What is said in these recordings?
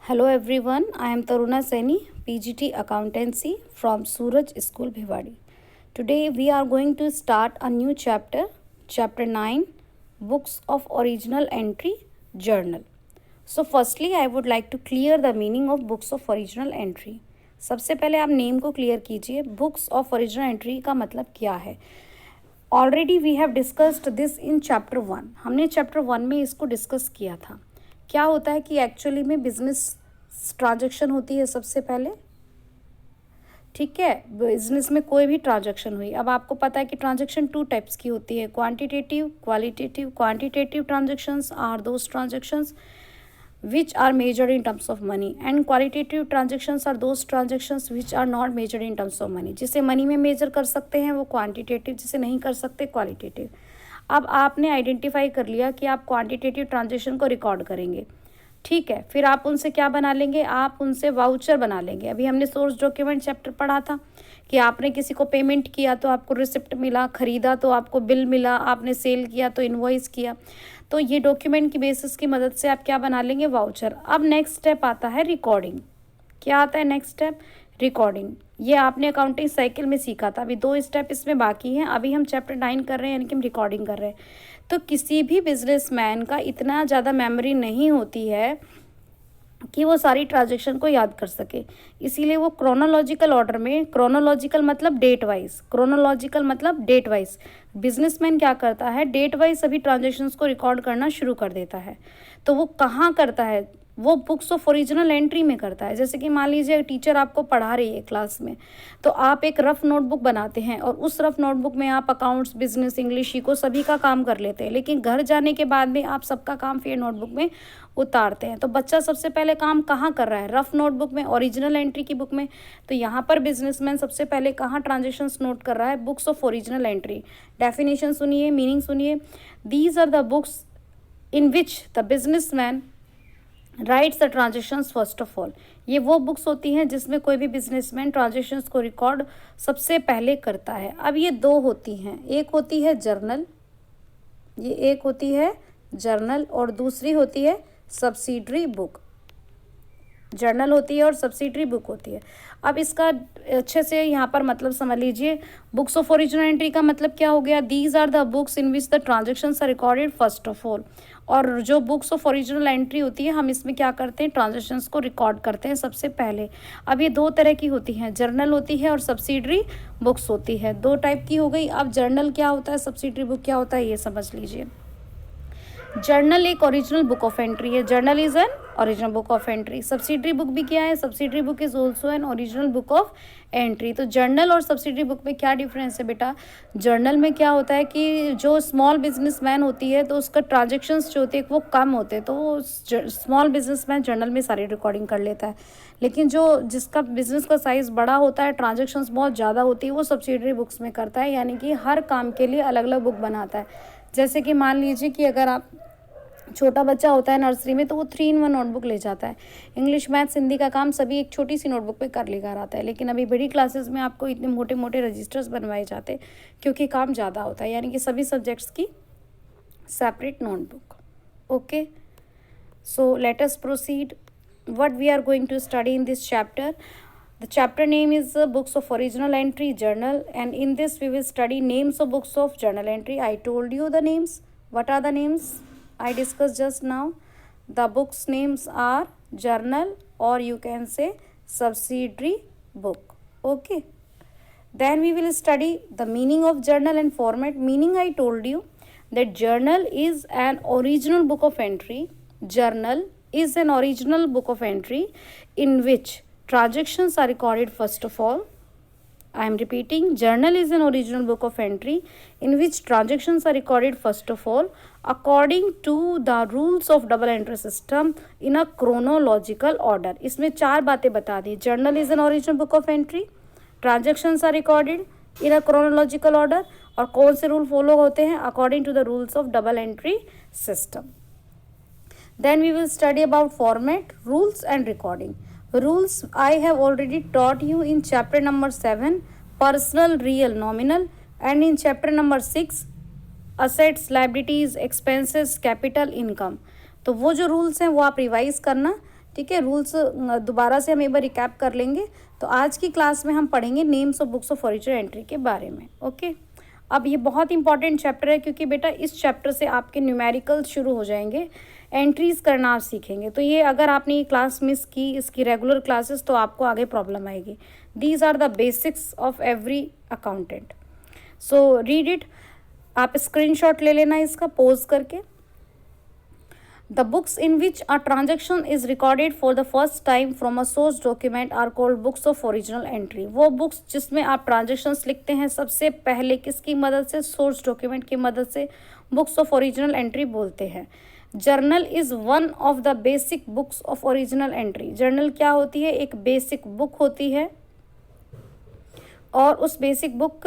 Hello everyone, I am Taruna Saini, PGT Accountancy from Suraj School Bhiwadi. Today we are going to start a new chapter, chapter 9, Books of Original Entry Journal. So firstly I would like to clear the meaning of Books of Original Entry. सबसे पहले आप name को clear कीजिए. Books of original entry का मतलब क्या है. Already we have discussed this in chapter 1. हमने चैप्टर 1 में इसको डिस्कस किया था. क्या होता है कि एक्चुअली में बिजनेस ट्रांजैक्शन होती है सबसे पहले. ठीक है, बिजनेस में कोई भी ट्रांजैक्शन हुई. अब आपको पता है कि ट्रांजैक्शन 2 टाइप्स की होती है, quantitative, qualitative. Quantitative transactions are those transactions which are measured in terms of money and qualitative transactions are those transactions which are not measured in terms of money. जिसे मनी में major कर सकते हैं वो quantitative, जिसे नहीं कर सकते क्वालिटेटिव. अब आपने आइडेंटिफाई कर लिया कि आप क्वांटिटेटिव ट्रांजेक्शन को रिकॉर्ड करेंगे. ठीक है, फिर आप उनसे क्या बना लेंगे, आप उनसे वाउचर बना लेंगे. अभी हमने सोर्स डॉक्यूमेंट चैप्टर पढ़ा था कि आपने किसी को पेमेंट किया तो आपको रिसिप्ट मिला, खरीदा तो आपको बिल मिला, आपने सेल किया तो इनवॉइस किया. तो ये डॉक्यूमेंट की बेसिस की मदद से आप क्या बना लेंगे, वाउचर. अब नेक्स्ट स्टेप आता है रिकॉर्डिंग. क्या आता है नेक्स्ट स्टेप, रिकॉर्डिंग. ये आपने अकाउंटिंग साइकिल में सीखा था. अभी 2 स्टेप इसमें बाकी हैं. अभी हम चैप्टर 9 कर रहे हैं, यानी कि हम रिकॉर्डिंग कर रहे हैं. तो किसी भी बिजनेसमैन का इतना ज़्यादा मेमोरी नहीं होती है कि वो सारी ट्रांजेक्शन को याद कर सके. इसीलिए वो क्रोनोलॉजिकल ऑर्डर में, क्रोनोलॉजिकल मतलब डेट वाइज, क्रोनोलॉजिकल मतलब डेट वाइज, बिजनेसमैन क्या करता है, डेट वाइज सभी ट्रांजेक्शन्स को रिकॉर्ड करना शुरू कर देता है. तो वो कहाँ करता है, वो बुक्स ऑफ ओरिजिनल एंट्री में करता है. जैसे कि मान लीजिए टीचर आपको पढ़ा रही है क्लास में, तो आप एक रफ नोटबुक बनाते हैं और उस रफ नोटबुक में आप अकाउंट्स, बिजनेस, इंग्लिश को सभी का काम कर लेते हैं. लेकिन घर जाने के बाद में आप सबका काम फिर नोटबुक में उतारते हैं. तो बच्चा सबसे पहले काम कहाँ कर रहा है, रफ नोटबुक में, ओरिजिनल एंट्री की बुक में. तो यहाँ पर बिजनेसमैन सबसे पहले कहाँ ट्रांजेक्शन्स नोट कर रहा है, books of original entry. Definition सुनिए, मीनिंग सुनिए. These are the books in which the businessman writes the transactions first of all. ये वो बुक्स होती हैं जिसमें कोई भी बिजनेसमैन ट्रांजेक्शन्स को रिकॉर्ड सबसे पहले करता है. अब ये 2 होती हैं, एक होती है जर्नल, ये एक होती है जर्नल और दूसरी होती है सब्सिडरी बुक. जर्नल होती है और सब्सिडरी बुक होती है. अब इसका अच्छे से यहाँ पर मतलब समझ लीजिए. बुक्स ऑफ ओरिजिनल एंट्री का मतलब क्या हो गया, these are the books in which the transactions are recorded first of all. और जो बुक्स ऑफ ओरिजिनल एंट्री होती है, हम इसमें क्या करते हैं, ट्रांजेक्शन्स को रिकॉर्ड करते हैं सबसे पहले. अब ये 2 तरह की होती हैं, जर्नल होती है और सब्सिडरी बुक्स होती है. 2 टाइप की हो गई. अब जर्नल क्या होता है, सब्सिडरी बुक क्या होता है, ये समझ लीजिए. जर्नल एक ओरिजिनल बुक ऑफ एंट्री है. Journal is an original book of entry. Subsidiary book भी क्या है, subsidiary book is also an original book of entry. तो जर्नल और सब्सिडरी बुक में क्या डिफरेंस है बेटा. जर्नल में क्या होता है कि जो स्मॉल बिजनेसमैन होती है तो उसका ट्रांजेक्शन्स जो होते हैं वो कम होते हैं, तो वो स्मॉल बिजनेसमैन जर्नल में सारी रिकॉर्डिंग कर लेता है. लेकिन जो जिसका बिजनेस का साइज़ बड़ा होता है, ट्रांजेक्शन्स बहुत ज़्यादा होती है, वो सब्सिडरी बुक्स में करता है. यानी कि हर काम के लिए अलग अलग बुक बनाता है. जैसे कि मान लीजिए कि अगर आप छोटा बच्चा होता है नर्सरी में, तो वो 3-in-1 नोटबुक ले जाता है. इंग्लिश, मैथ्स, हिंदी का काम सभी एक छोटी सी नोटबुक पे कर लेकर आता है. लेकिन अभी बड़ी क्लासेस में आपको इतने मोटे मोटे रजिस्टर्स बनवाए जाते हैं क्योंकि काम ज़्यादा होता है. यानी कि सभी सब्जेक्ट्स की separate notebook. Okay, so let us proceed. What we are going to study in this chapter. The chapter name is Books of Original Entry Journal, and in this we will study names of books of journal entry. I told you the names. What are the names I discussed just now? The books names are journal, or you can say subsidiary book. Okay. Then we will study the meaning of journal and format. Meaning, I told you that journal is an original book of entry. Journal is an original book of entry in which transactions are recorded first of all. I am repeating, journal is an original book of entry in which transactions are recorded first of all according to the rules of double entry system in a chronological order. इसमें 4 बातें बता दी. journal is an original book of entry, transactions are recorded in a chronological order, और कौन से rule follow होते हैं, according to the rules of double entry system. Then we will study about format, rules and recording. Rules I have already taught you in chapter number 7, personal, real, nominal, and in chapter number 6, assets, liabilities, expenses, capital, income. तो वो जो rules हैं वो आप revise करना. ठीक है, rules दोबारा से हम एक बार रिकैप कर लेंगे। तो आज की क्लास में हम पढ़ेंगे names of books of original entry के बारे में। ओके, अब ये बहुत इंपॉर्टेंट चैप्टर है क्योंकि बेटा इस चैप्टर से आपके न्यूमेरिकल शुरू हो जाएंगे, एंट्रीज करना आप सीखेंगे। तो ये अगर आपने ये क्लास मिस की, इसकी रेगुलर क्लासेस, तो आपको आगे प्रॉब्लम आएगी। These are the basics of every accountant. So read it. आप स्क्रीनशॉट ले लेना इसका पोज करके। The books in which a transaction is recorded for the first time from a source document are called books of original entry। वो books जिसमें आप transactions लिखते हैं सबसे पहले किसकी मदद से, source document की मदद से, books of original entry बोलते हैं। Journal is one of the basic books of original entry. Journal क्या होती है, एक बेसिक बुक होती है और उस बेसिक बुक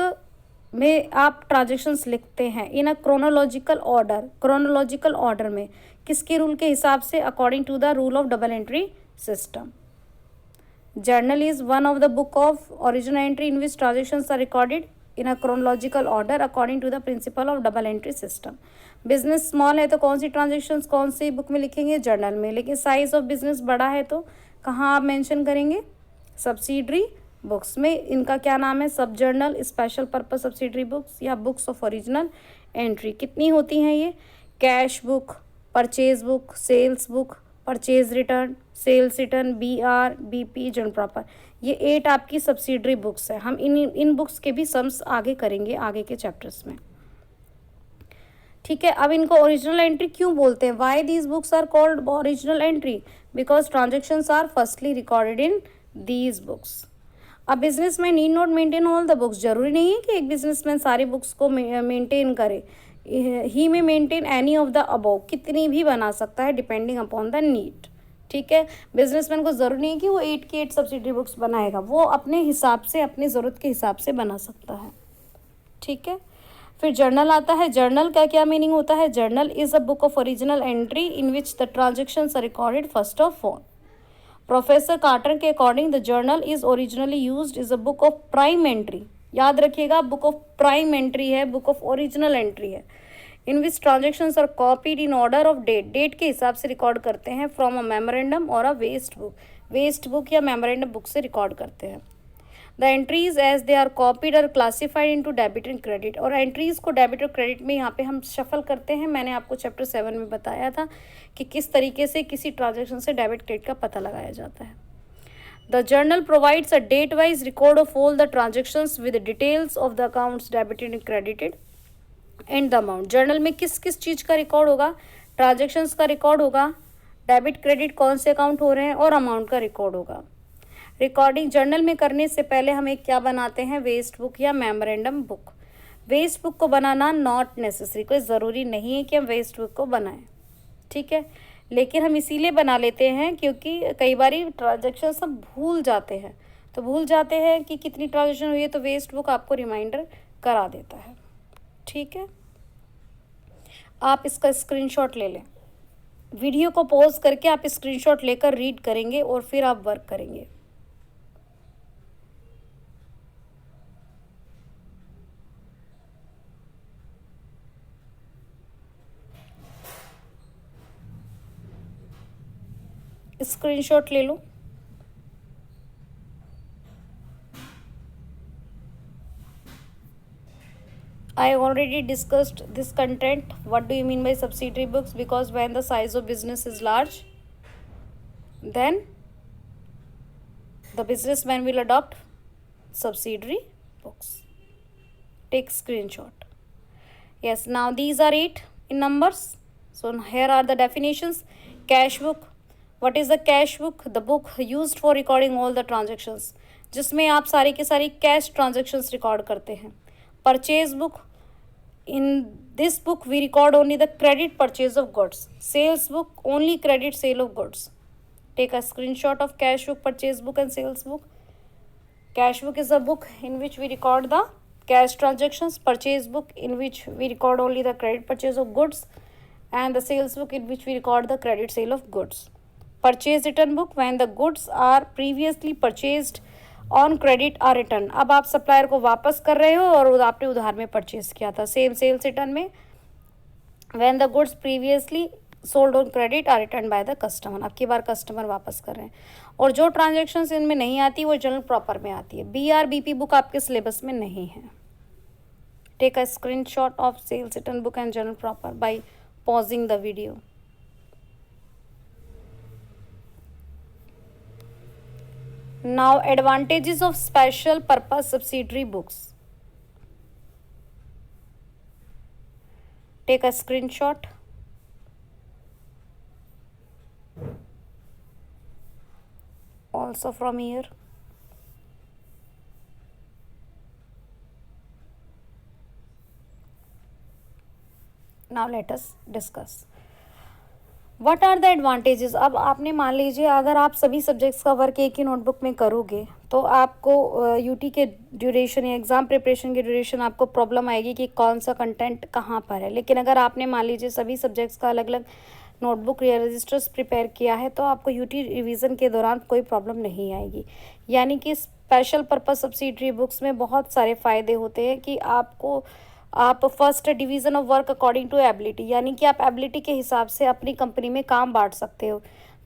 में आप ट्रांजेक्शन्स लिखते हैं in a chronological order. Chronological order में किसके रूल के हिसाब से, according to the rule of double entry system. Journal is one of the book of original entry in which transactions are recorded in a chronological order according to the principle of double entry system. Business small है तो कौन सी transactions कौन सी book में लिखेंगे, journal में। लेकिन size of business बड़ा है तो कहाँ आप मेंशन करेंगे, सब्सिडरी बुक्स में। इनका क्या नाम है, sub journal, special purpose subsidiary books या बुक्स ऑफ ओरिजिनल एंट्री। कितनी होती हैं ये, cash book, purchase book, sales book, purchase return, sales return, BR, BP, journal proper. ये 8 आपकी सब्सिडरी बुक्स है। हम इन बुक्स के भी सम्स आगे करेंगे आगे के चैप्टर्स में। ठीक है, अब इनको ओरिजिनल एंट्री क्यों बोलते हैं, why these books are called original entry, because transactions are firstly recorded in these books. अब businessman need not maintain all the books. जरूरी नहीं है कि एक बिजनेसमैन सारी बुक्स को मेंटेन करे। ही में maintain any of the above, कितनी भी बना सकता है डिपेंडिंग अपॉन द नीड। ठीक है, बिजनेसमैन को जरूरी नहीं है कि वो 8 की 8 सब्सिडरी बुक्स बनाएगा, वो अपने हिसाब से, अपनी ज़रूरत के हिसाब से बना सकता है। ठीक है, फिर जर्नल आता है। जर्नल का क्या मीनिंग होता है, journal is a book of original entry in which the transactions are recorded first of all. Professor Carter के according the journal is originally used is a book of prime entry. याद रखिएगा, book of prime entry है, book of original entry है। In which transactions are copied in order of date, date के हिसाब से record करते हैं, from a memorandum और a waste book, waste book या मेमोरेंडम बुक से रिकॉर्ड करते हैं। The entries as they are copied are classified into debit and credit. और एंट्रीज को डेबिट और क्रेडिट में यहाँ पे हम शफल करते हैं। मैंने आपको चैप्टर 7 में बताया था कि किस तरीके से किसी ट्रांजेक्शन से डेबिट क्रेडिट का पता लगाया जाता है। The journal provides a date wise record of all the transactions with details of the accounts debited and credited and the amount. Journal में किस किस चीज़ का रिकॉर्ड होगा, ट्रांजेक्शन्स का रिकॉर्ड होगा, डेबिट क्रेडिट कौन से अकाउंट हो रहे हैं, और अमाउंट का रिकॉर्ड होगा। रिकॉर्डिंग जर्नल में करने से पहले हम एक क्या बनाते हैं, वेस्ट बुक या मेमोरेंडम बुक। वेस्ट बुक को बनाना नॉट नेसेसरी, कोई ज़रूरी नहीं है कि हम वेस्ट बुक को बनाएं। ठीक है, लेकिन हम इसीलिए बना लेते हैं क्योंकि कई बार ट्रांजेक्शन सब भूल जाते हैं, तो भूल जाते हैं कि कितनी ट्रांजेक्शन हुई है, तो वेस्ट बुक आपको रिमाइंडर करा देता है। ठीक है, आप इसका स्क्रीनशॉट ले लें। वीडियो को पॉज करके आप स्क्रीनशॉट लेकर रीड करेंगे और फिर आप वर्क करेंगे। स्क्रीनशॉट ले लो। I already discussed this content. What do you mean by subsidiary books? Because when the size of business is large, then the businessman will adopt subsidiary books. Take screenshot. Yes, now these are 8 in numbers. So here are the definitions. Cash book. What is the cash book? The book used for recording all the transactions, जिसमें आप सारी की सारी cash transactions record करते हैं। Purchase book, in this book we record only the credit purchase of goods. Sales book, only credit sale of goods. Take a screenshot of cash book, purchase book and sales book. Cash book is a book in which we record the cash transactions. Purchase book in which we record only the credit purchase of goods, and the sales book in which we record the credit sale of goods. Purchase return book, when the goods are previously purchased on credit are return. अब आप supplier को वापस कर रहे हो और आपने उधार में परचेज किया था। सेम सेल्स रिटर्न में, when the goods previously sold on credit are return by the customer, अब की बार कस्टमर वापस कर रहे हैं। और जो ट्रांजेक्शन्स इनमें नहीं आती वो जनरल प्रॉपर में आती है। BRBP बुक आपके सिलेबस में नहीं है। Take a screenshot of sales return book and journal proper by pausing the video. Now, advantages of special purpose subsidiary books. Take a screenshot. Also from here. Now let us discuss. What are the advantages? अब आपने मान लीजिए अगर आप सभी subjects का work एक ही notebook में करोगे तो आपको यूटी के ड्यूरेशन या एग्ज़ाम प्रिपरेशन की ड्यूरेशन आपको प्रॉब्लम आएगी कि कौन सा कंटेंट कहाँ पर है। लेकिन अगर आपने मान लीजिए सभी सब्जेक्ट्स का अलग अलग नोटबुक या रजिस्टर्स प्रिपेयर किया है तो आपको यूटी रिवीजन के दौरान कोई प्रॉब्लम नहीं आएगी। यानी कि स्पेशल पर्पस सब्सिडरी बुक्स में बहुत सारे फ़ायदे होते हैं कि आप first division of work according to ability, यानी कि आप एबिलिटी के हिसाब से अपनी कंपनी में काम बांट सकते हो।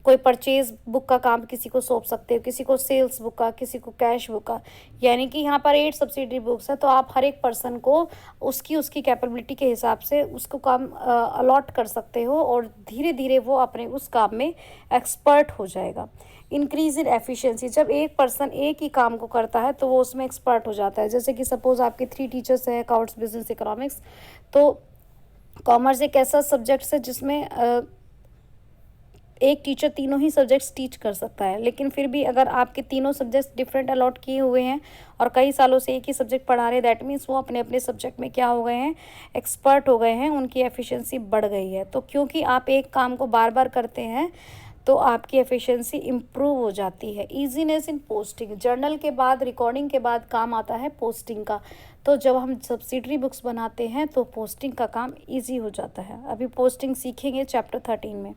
कोई परचेज बुक का काम किसी को सौंप सकते हो, किसी को सेल्स बुक का, किसी को कैश बुक का। यानी कि यहाँ पर 8 सब्सिडरी बुक्स है तो आप हर एक पर्सन को उसकी कैपेबिलिटी के हिसाब से उसको काम अलॉट कर सकते हो और धीरे धीरे वो अपने उस काम में एक्सपर्ट हो जाएगा। इंक्रीज इन एफिशिएंसी, जब एक पर्सन एक ही काम को करता है तो वो उसमें एक्सपर्ट हो जाता है। जैसे कि सपोज आपके 3 टीचर्स हैं, अकाउंट्स, बिजनेस, इकोनॉमिक्स, तो कॉमर्स एक ऐसा सब्जेक्ट है जिसमें एक टीचर तीनों ही सब्जेक्ट्स टीच कर सकता है। लेकिन फिर भी अगर आपके तीनों सब्जेक्ट्स डिफरेंट अलॉट किए हुए हैं और कई सालों से एक ही सब्जेक्ट पढ़ा रहे, दैट मीन्स वो अपने अपने सब्जेक्ट में क्या हो गए हैं, एक्सपर्ट हो गए हैं, उनकी एफिशिएंसी बढ़ गई है। तो क्योंकि आप एक काम को बार बार करते हैं तो आपकी एफिशिएंसी इम्प्रूव हो जाती है। ईजीनेस इन पोस्टिंग, जर्नल के बाद, रिकॉर्डिंग के बाद काम आता है पोस्टिंग का। तो जब हम सब्सिडरी बुक्स बनाते हैं तो पोस्टिंग का काम ईजी हो जाता है। अभी पोस्टिंग सीखेंगे चैप्टर 13 में।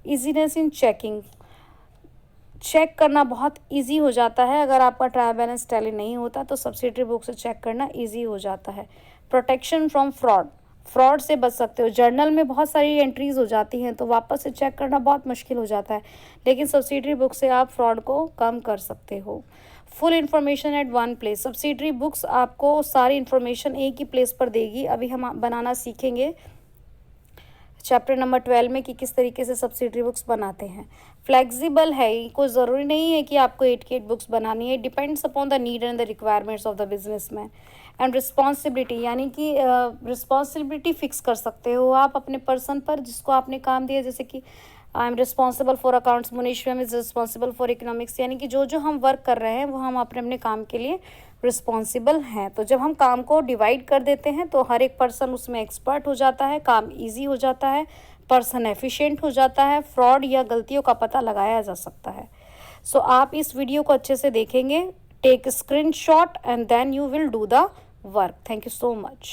ईजीनेस इन चेकिंग, चेक करना बहुत इजी हो जाता है। अगर आपका ट्रायल बैलेंस टैली नहीं होता तो सब्सिडरी बुक से चेक करना इजी हो जाता है। प्रोटेक्शन फ्रॉम फ्रॉड से बच सकते हो। जर्नल में बहुत सारी एंट्रीज हो जाती हैं तो वापस से चेक करना बहुत मुश्किल हो जाता है, लेकिन सब्सिडरी बुक से आप फ्रॉड को कम कर सकते हो। Full information at one place, subsidiary books आपको सारी इन्फॉर्मेशन एक ही प्लेस पर देगी। अभी हम बनाना सीखेंगे चैप्टर नंबर 12 में कि किस तरीके से सब्सिडरी बुक्स बनाते हैं। फ्लेक्सिबल है, कोई ज़रूरी नहीं है कि आपको 8 की 8 बुक्स बनानी है। Depends upon the need and the requirements of the businessman. And responsibility, यानी कि रिस्पॉन्सिबिलिटी फिक्स कर सकते हो आप अपने पर्सन पर जिसको आपने काम दिया। जैसे कि I am responsible for accounts, Munishwam is responsible for economics, यानी कि जो हम वर्क कर रहे हैं वो हम अपने अपने काम के लिए रिस्पॉन्सिबल हैं। तो जब हम काम को डिवाइड कर देते हैं तो हर एक पर्सन उसमें एक्सपर्ट हो जाता है, काम ईजी हो जाता है, पर्सन एफिशिएंट हो जाता है, फ्रॉड या गलतियों का पता लगाया जा सकता है। सो आप इस वीडियो को अच्छे से देखेंगे, take screenshot and then you will do the work. Thank you so much.